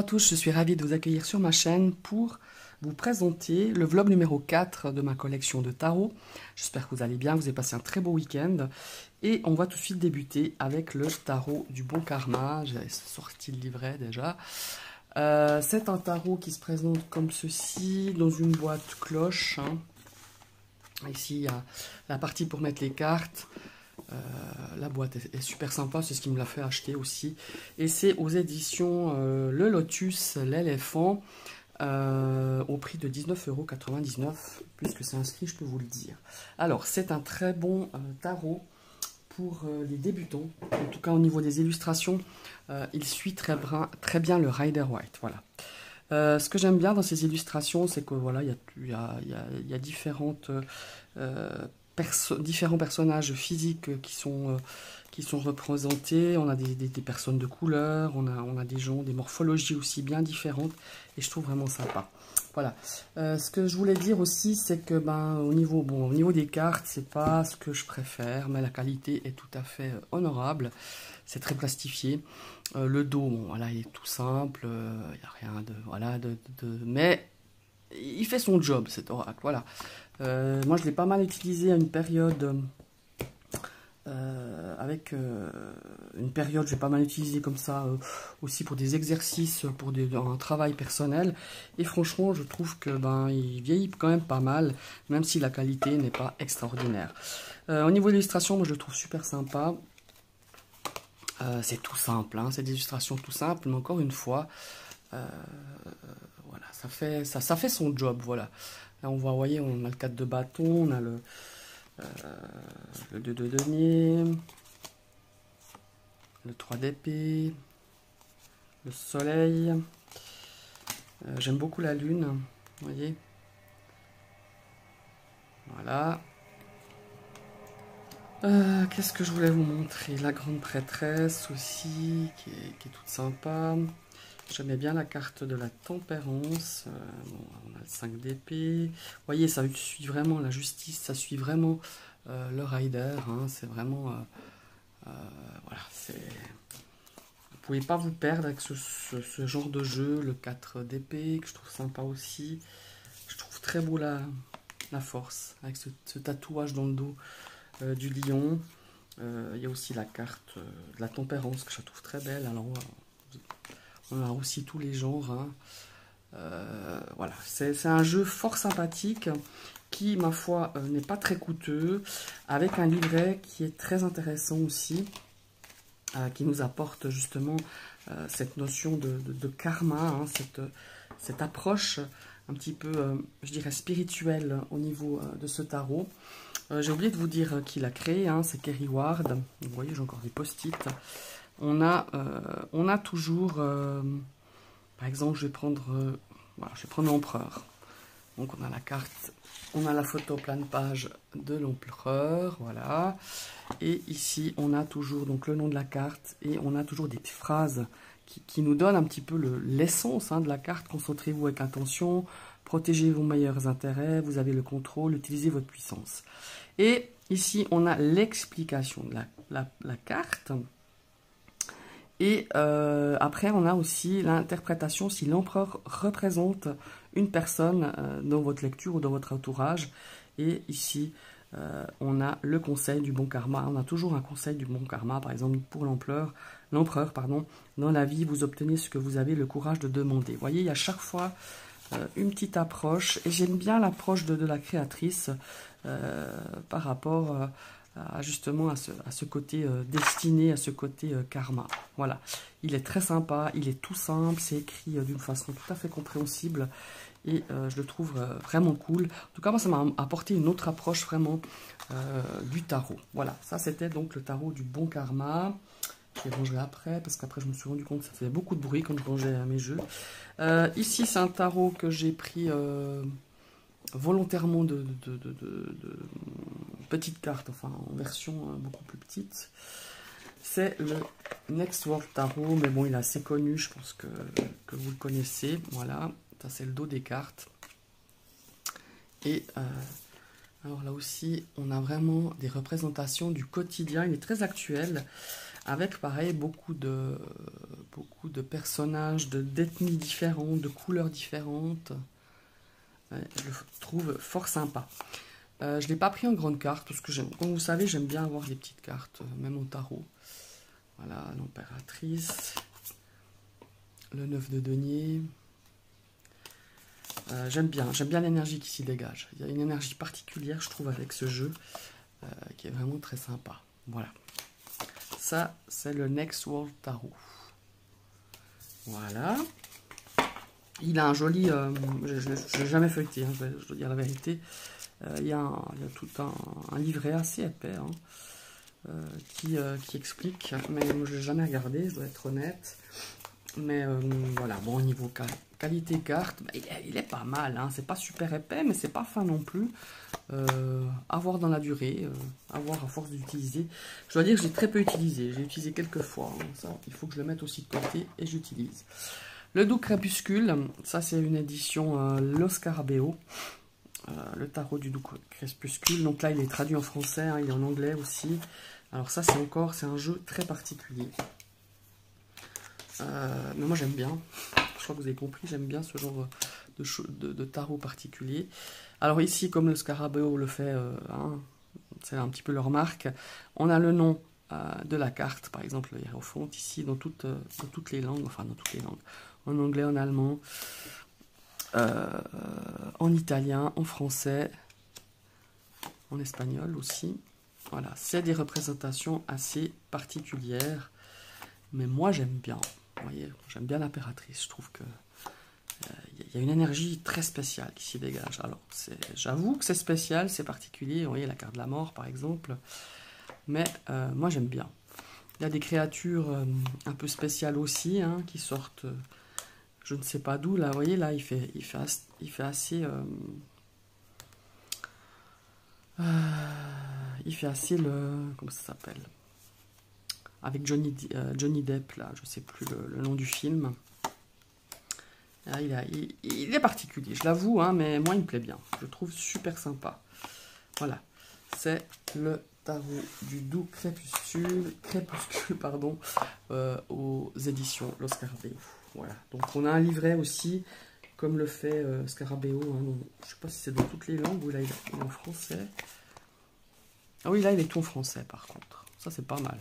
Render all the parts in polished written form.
tous, je suis ravie de vous accueillir sur ma chaîne pour vous présenter le vlog numéro 4 de ma collection de tarot. J'espère que vous allez bien, vous avez passé un très beau week-end. Et on va tout de suite débuter avec le tarot du bon karma. J'ai sorti le livret déjà. C'est un tarot qui se présente comme ceci, dans une boîte cloche. Ici, il y a la partie pour mettre les cartes. La boîte est super sympa, c'est ce qui me l'a fait acheter aussi. Et c'est aux éditions Le Lotus, l'éléphant, au prix de 19,99 €, puisque c'est inscrit, je peux vous le dire. Alors, c'est un très bon tarot pour les débutants. En tout cas, au niveau des illustrations, il suit très bien le Rider-Waite. Voilà. Ce que j'aime bien dans ces illustrations, c'est que voilà, il y a différentes différents personnages physiques qui sont représentés. On a des personnes de couleur, on a des gens, des morphologies aussi bien différentes, et je trouve vraiment sympa. Voilà. Ce que je voulais dire aussi, c'est que au niveau des cartes, c'est pas ce que je préfère, mais la qualité est tout à fait honorable. C'est très plastifié. Le dos, bon, voilà, il est tout simple. Il n'y a rien mais il fait son job, cet oracle. Voilà. Moi, je l'ai pas mal utilisé à une période. Une période, j'ai pas mal utilisé comme ça aussi pour des exercices, pour un travail personnel. Et franchement, je trouve que il vieillit quand même pas mal, même si la qualité n'est pas extraordinaire. Au niveau de l'illustration, moi, je le trouve super sympa. C'est tout simple, hein, c'est des illustrations tout simples, mais encore une fois, voilà, ça fait son job, voilà. Là, vous voyez, on a le 4 de bâton, on a le 2 de denier, le 3 d'épée, le soleil. J'aime beaucoup la lune, vous voyez. Voilà. Qu'est-ce que je voulais vous montrer? La grande prêtresse aussi, qui est toute sympa. J'aimais bien la carte de la tempérance. Bon, on a le 5 d'épée. Vous voyez, ça suit vraiment la justice, ça suit vraiment le rider. Hein, c'est vraiment... voilà, vous pouvez pas vous perdre avec ce genre de jeu. Le 4 d'épée, que je trouve sympa aussi. Je trouve très beau la force, avec ce tatouage dans le dos du lion. Il y a aussi la carte de la tempérance, que je trouve très belle. Alors, on a aussi tous les genres. Hein. Voilà, c'est un jeu fort sympathique qui, ma foi, n'est pas très coûteux, avec un livret qui est très intéressant aussi, qui nous apporte justement cette notion de karma, hein, cette approche un petit peu, je dirais, spirituelle au niveau de ce tarot. J'ai oublié de vous dire qui l'a créé, hein, c'est Kerry Ward. Vous voyez, j'ai encore des post-it. On a toujours, par exemple, je vais prendre l'empereur. Donc on a la carte, on a la photo pleine page de l'empereur, voilà. Et ici, on a toujours donc le nom de la carte et on a toujours des petites phrases qui nous donnent un petit peu l'essence de la carte. Concentrez-vous avec attention, protégez vos meilleurs intérêts, vous avez le contrôle, utilisez votre puissance. Et ici, on a l'explication de la carte. Et après, on a aussi l'interprétation si l'empereur représente une personne dans votre lecture ou dans votre entourage. Et ici, on a le conseil du bon karma. On a toujours un conseil du bon karma, par exemple pour l'empereur, pardon. Dans la vie, vous obtenez ce que vous avez le courage de demander. Vous voyez, il y a chaque fois une petite approche. Et j'aime bien l'approche de la créatrice par rapport justement à ce côté destiné, à ce côté karma. Voilà, il est très sympa, il est tout simple, c'est écrit d'une façon tout à fait compréhensible et je le trouve vraiment cool. En tout cas, moi, ça m'a apporté une autre approche vraiment du tarot. Voilà, ça c'était donc le tarot du bon karma. Je les rangerai après, parce qu'après je me suis rendu compte que ça faisait beaucoup de bruit quand je rangeais mes jeux. Ici, c'est un tarot que j'ai pris volontairement de petites cartes, enfin en version beaucoup plus petite. C'est le Next World Tarot, mais bon, il est assez connu, je pense que vous le connaissez. Voilà, ça c'est le dos des cartes. Et alors là aussi, on a vraiment des représentations du quotidien. Il est très actuel, avec pareil beaucoup de beaucoup de personnages d'ethnies différentes, de couleurs différentes. Ouais, je le trouve fort sympa. Je ne l'ai pas pris en grande carte, parce que, comme vous savez, j'aime bien avoir des petites cartes, même au tarot. Voilà, l'impératrice, le 9 de denier. J'aime bien l'énergie qui s'y dégage. Il y a une énergie particulière, je trouve, avec ce jeu, qui est vraiment très sympa. Voilà. Ça, c'est le Next World Tarot. Voilà. Il a un joli... je n'ai jamais feuilleté, hein, je dois dire la vérité. Il y a tout un livret assez épais, hein, qui explique, mais je ne l'ai jamais regardé, je dois être honnête. Mais voilà, bon, au niveau qualité carte, bah, il est pas mal, hein. C'est pas super épais, mais c'est pas fin non plus. À voir dans la durée, à voir à force d'utiliser. Je dois dire que j'ai très peu utilisé, j'ai utilisé quelques fois, hein. Ça, il faut que je le mette aussi de côté et j'utilise. Le Doux Crépuscule, ça c'est une édition Lo Scarabeo. Le tarot du Doux Crépuscule, donc là il est traduit en français, hein, il est en anglais aussi. Alors ça c'est un jeu très particulier. Mais moi j'aime bien, je crois que vous avez compris, j'aime bien ce genre de tarot particulier. Alors ici, comme le Scarabeo le fait, hein, c'est un petit peu leur marque, on a le nom de la carte, par exemple le hiérophante ici, dans toutes les langues, enfin dans toutes les langues, en anglais, en allemand, en italien, en français, en espagnol aussi. Voilà, c'est des représentations assez particulières, mais moi j'aime bien. Vous voyez, j'aime bien l'impératrice, je trouve que il y a une énergie très spéciale qui s'y dégage. Alors, j'avoue que c'est spécial, c'est particulier. Vous voyez, la carte de la mort, par exemple. Mais moi, j'aime bien. Il y a des créatures un peu spéciales aussi, hein, qui sortent, je ne sais pas d'où. Là, vous voyez, là, il fait assez... il fait assez le... Comment ça s'appelle? Avec Johnny Depp, là, je ne sais plus le nom du film. Ah, il est particulier, je l'avoue, hein, mais moi il me plaît bien. Je le trouve super sympa. Voilà, c'est le tarot du Doux Crépuscule pardon, aux éditions Lo Scarabeo. Voilà, donc on a un livret aussi, comme le fait Scarabeo. Hein, donc, je ne sais pas si c'est dans toutes les langues ou là il est en français. Ah oui, là il est tout en français par contre. Ça c'est pas mal.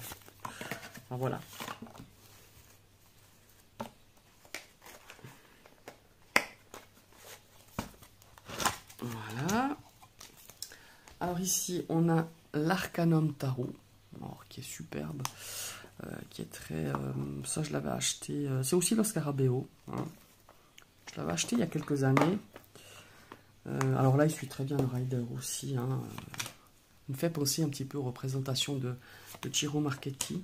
Alors, voilà. Voilà. Alors ici, on a l'Arcanum Tarot, qui est superbe, qui est très... ça, je l'avais acheté... c'est aussi le Scarabeo. Hein. Je l'avais acheté il y a quelques années. Alors là, il suit très bien le Rider aussi. Hein. Il me fait penser un petit peu aux représentations de Ciro Marchetti,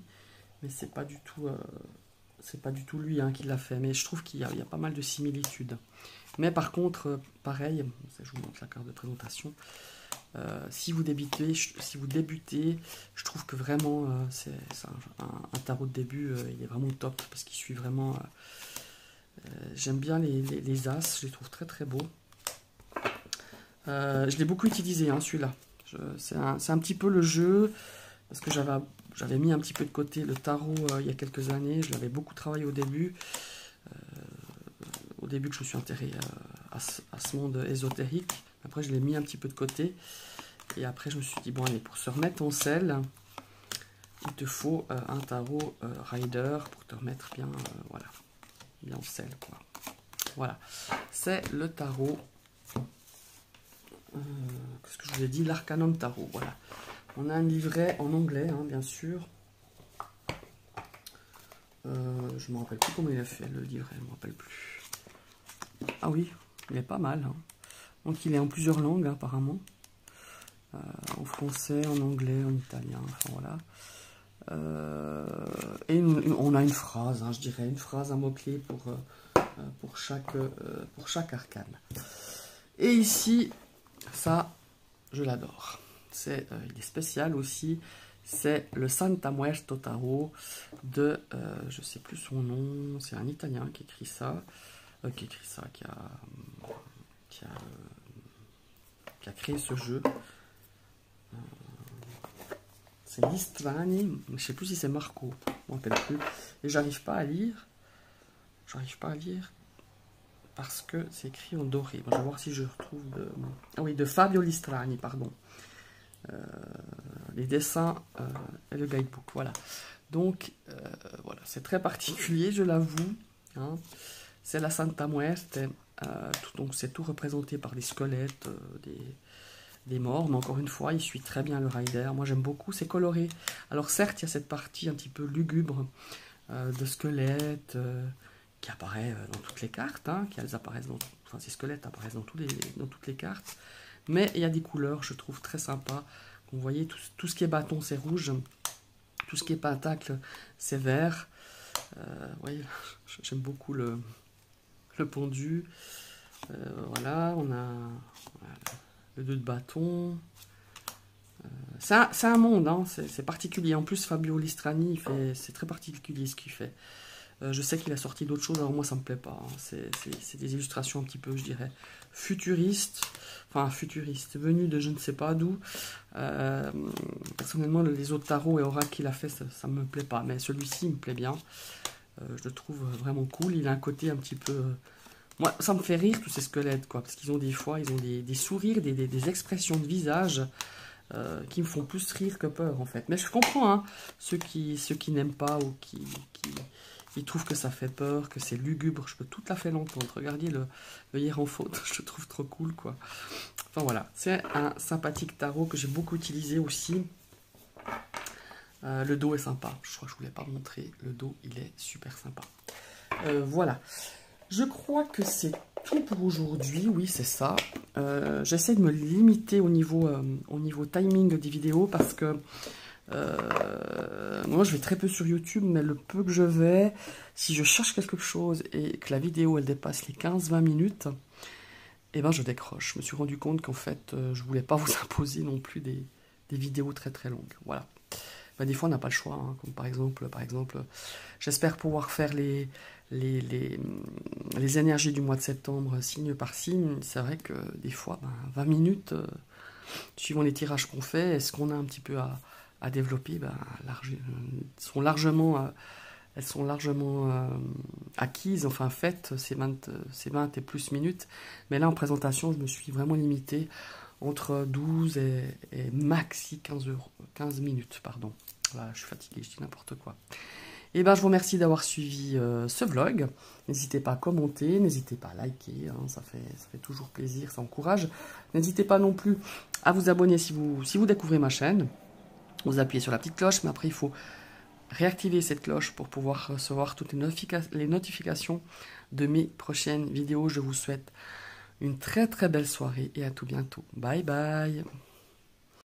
mais c'est pas du tout lui, hein, qui l'a fait. Mais je trouve qu'il y a pas mal de similitudes. Mais par contre, pareil, je vous montre la carte de présentation. Si vous débutez, je trouve que vraiment c'est un tarot de début, il est vraiment top parce qu'il suit vraiment. J'aime bien les as, je les trouve très très beaux. Je l'ai beaucoup utilisé, hein, celui-là. C'est un petit peu le jeu parce que j'avais mis un petit peu de côté le tarot il y a quelques années. Je l'avais beaucoup travaillé au début. Au début que je me suis intéressé à ce monde ésotérique. Après, je l'ai mis un petit peu de côté. Et après, je me suis dit, bon, allez, pour se remettre en selle, il te faut un tarot Rider pour te remettre bien, voilà, bien en selle, quoi. Voilà, c'est le tarot, qu'est-ce que je vous ai dit, l'Arcanum Tarot, voilà. On a un livret en anglais, hein, bien sûr. Je ne me rappelle plus comment il a fait, le livret, je ne me rappelle plus. Ah oui, il est pas mal, hein. Donc il est en plusieurs langues, hein, apparemment. En français, en anglais, en italien, enfin voilà. Et on a une phrase, hein, je dirais, une phrase, un mot-clé pour chaque arcane. Et ici, ça, je l'adore. Il est spécial aussi. C'est le Santa Muerto Tarot de, je ne sais plus son nom, c'est un Italien qui écrit ça, qui a créé ce jeu. C'est Listrani, je ne sais plus si c'est Marco, je ne me rappelle plus. Et j'arrive pas à lire. j'arrive pas à lire parce que c'est écrit en doré. Bon, je vais voir si je retrouve de... Ah oui, de Fabio Listrani, pardon. Les dessins et le guidebook, voilà. Donc, voilà, c'est très particulier, je l'avoue. Hein. C'est la Santa Muerte. Donc, c'est tout représenté par des squelettes, des morts. Mais encore une fois, il suit très bien le rider. Moi, j'aime beaucoup, c'est coloré. Alors, certes, il y a cette partie un petit peu lugubre de squelettes qui apparaît dans toutes les cartes. Hein, elles apparaissent enfin, ces squelettes apparaissent dans toutes les cartes. Mais il y a des couleurs, je trouve, très sympas. Vous voyez, tout ce qui est bâton, c'est rouge. Tout ce qui est pentacle, c'est vert. Voyez, j'aime beaucoup le pendu. Voilà, on a le 2 de bâton. C'est un monde, hein, c'est particulier. En plus, Fabio Listrani, c'est très particulier ce qu'il fait. Je sais qu'il a sorti d'autres choses, alors moi ça me plaît pas. Hein. C'est des illustrations un petit peu, je dirais, futuristes. Enfin, futuristes, venues de je ne sais pas d'où. Personnellement, les autres tarots et oracles qu'il a fait, ça me plaît pas. Mais celui-ci me plaît bien. Je le trouve vraiment cool. Il a un côté un petit peu... Moi, ça me fait rire tous ces squelettes, quoi. Parce qu'ils ont des fois, ils ont des sourires, des expressions de visage qui me font plus rire que peur, en fait. Mais je comprends, hein, ceux qui n'aiment pas ou qui trouvent que ça fait peur, que c'est lugubre. Je peux tout à fait l'entendre. Regardez le hiérophante, je le trouve trop cool, quoi. Enfin, voilà. C'est un sympathique tarot que j'ai beaucoup utilisé aussi. Le dos est sympa. Je crois que je ne vous l'ai pas montré. Le dos, il est super sympa. Voilà. Je crois que c'est tout pour aujourd'hui. Oui, c'est ça. J'essaie de me limiter au niveau timing des vidéos parce que moi, je vais très peu sur YouTube, mais le peu que je vais, si je cherche quelque chose et que la vidéo, elle dépasse les 15-20 minutes, eh ben, je décroche. Je me suis rendu compte qu'en fait, je voulais pas vous imposer non plus des vidéos très très longues. Voilà. Ben, des fois, on n'a pas le choix. Hein, comme par exemple, j'espère pouvoir faire les énergies du mois de septembre signe par signe. C'est vrai que des fois, 20 minutes, suivant les tirages qu'on fait, est-ce qu'on a un petit peu à développer, elles sont largement acquises, enfin faites, ces 20 et plus minutes. Mais là, en présentation, je me suis vraiment limité entre 12 et maxi 15 minutes. Pardon. Voilà, je suis fatigué, je dis n'importe quoi. Et ben, je vous remercie d'avoir suivi ce vlog. N'hésitez pas à commenter, n'hésitez pas à liker, hein, ça fait toujours plaisir, ça encourage. N'hésitez pas non plus à vous abonner si vous découvrez ma chaîne. Vous appuyez sur la petite cloche, mais après il faut réactiver cette cloche pour pouvoir recevoir toutes les notifications de mes prochaines vidéos. Je vous souhaite une très très belle soirée et à tout bientôt. Bye bye.